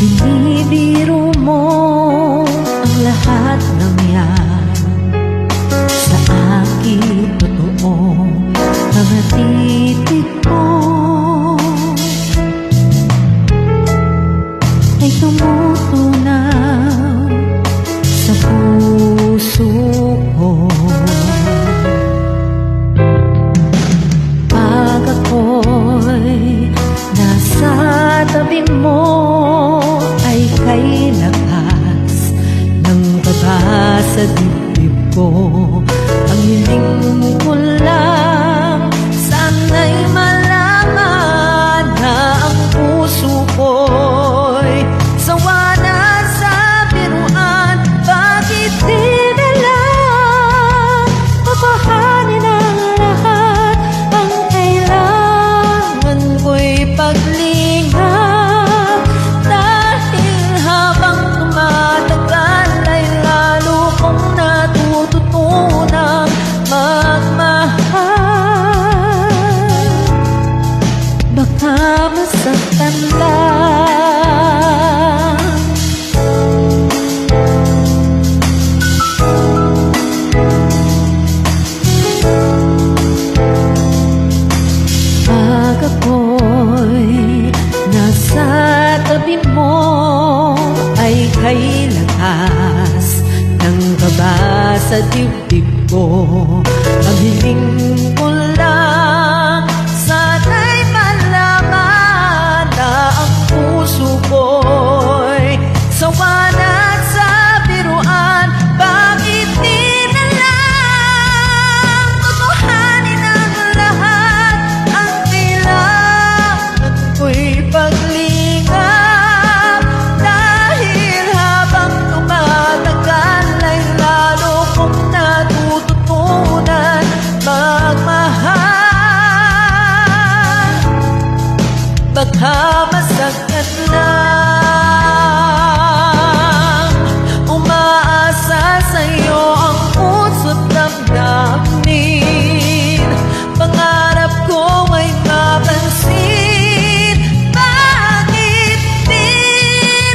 Binibiro mo ang lahat ng yan. Sa akin totoo mga titig ko ay tumutunaw sa puso ko. Pag ako'y nasa tabi mo ay kay lakas ng baba sa dibdib ko. Ang hiling ko lang, sana'y malaman na ang puso ko'y sawa na sa biruan. Bakit di na lang papahanin ang lahat? Ang kailangan ko'y paglinga. Baka masaktan lang. Pag ako'y nasa tabi mo ay kay lakas ng baba sa dibdib ko. Ang hiling ko lang, sana'y malaman na ang puso ko'y sawa na sa biruan. Bakit di na lang tutuhanin ang lahat? Ang kailangan ko'y paglingap, dahil habang tumatagal ay lalo kong natututunan magmahal. Baka masakit lang, umaasa sa'yo ang puso't damdamin. Pangarap ko ay mapansin. Bakit di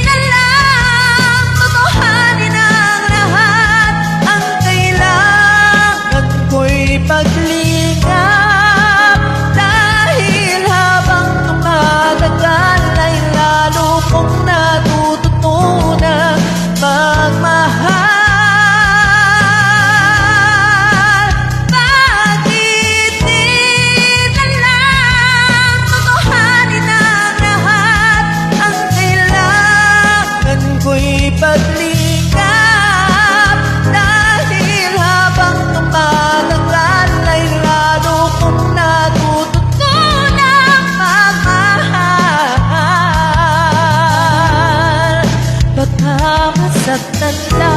na lang tutuhanin ang lahat? Ang kailangan ko'y paglingap, dahil habang tumatagal ay lalo kong natututunan magmahal. Bakit di na lang tutuhanin ang lahat? Ang kailangan ko'y paglingap, dahil habang tumatagal ay lalo kong natututunan magmahal. Baka masaktan lang.